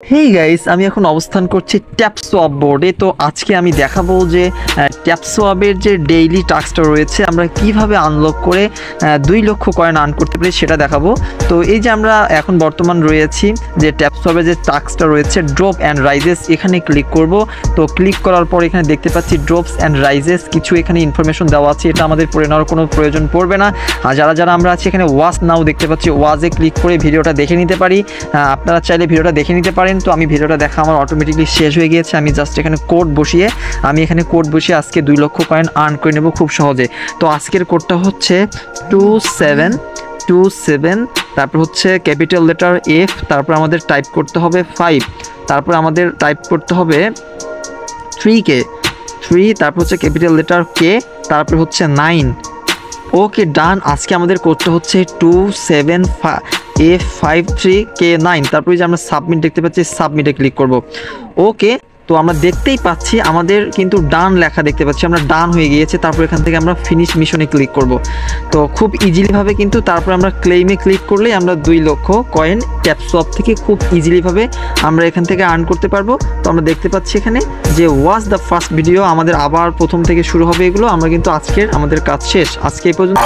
Hey guys, আমি এখন অবস্থান করছি ট্যাপসোয়াপ বোর্ডে। তো আজকে আমি দেখাবো যে ট্যাপসোয়াপের যে ডেইলি টাস্কটা রয়েছে আমরা কিভাবে আনলক করে 2 লক্ষ কয়েন আর্ন করতে পারি সেটা দেখাবো। তো এই যে আমরা এখন বর্তমান রয়েছি যে ট্যাপসোয়াপের যে টাস্কটা রয়েছে ড্রপ অ্যান্ড রাইজেস, এখানে ক্লিক করব। তো ক্লিক করার পর এখানে দেখতে পাচ্ছি ড্রপস অ্যান্ড রাইজেস, কিছু এখানে ইনফরমেশন দেওয়া আছে, এটা আমাদের পড়ে নেওয়ার কোনো প্রয়োজন পড়বে না। আর যারা আমরা আছি এখানে ওয়াচ নাও দেখতে পাচ্ছি, ওয়াজে ক্লিক করে ভিডিওটা দেখে নিতে পারি। আপনারা চাইলে ভিডিওটা দেখে নিতে পারেন। তো আমি ভিডিওটা দেখা আমার অটোমেটিকলি শেষ হয়ে গিয়েছে। আমি জাস্ট এখানে কোড বসিয়ে আজকে 2 লক্ষ কয়েন আর্ন করে নেব খুব সহজে। তো আজকের কোডটা হচ্ছে 2727, তারপর হচ্ছে ক্যাপিটাল লেটার এফ, তারপর আমাদের টাইপ করতে হবে 5, তারপর আমাদের টাইপ করতে হবে 3 তারপর হচ্ছে ক্যাপিটাল লেটার কে, তারপর হচ্ছে 9। ওকে ডান। আজকে আমাদের কোডটা হচ্ছে 275F53K9। তারপরে যে আমরা সাবমিট দেখতে পাচ্ছি, সাবমিটে ক্লিক করব। ওকে, তো আমরা দেখতেই পাচ্ছি আমাদের কিন্তু ডান লেখা দেখতে পাচ্ছি, আমরা ডান হয়ে গিয়েছে। তারপর এখান থেকে আমরা ফিনিশ মিশনে ক্লিক করব। তো খুব ইজিলিভাবে কিন্তু তারপর আমরা ক্লেইমে ক্লিক করলেই আমরা 2 লক্ষ কয়েন ট্যাপসোয়াপ থেকে খুব ইজিলিভাবে আমরা এখান থেকে আর্ন করতে পারবো। তো আমরা দেখতে পাচ্ছি এখানে যে ওয়াচ দ্য ফার্স্ট ভিডিও, আমাদের আবার প্রথম থেকে শুরু হবে এগুলো। আমরা কিন্তু আমাদের কাজ শেষ, আজকে এই পর্যন্ত।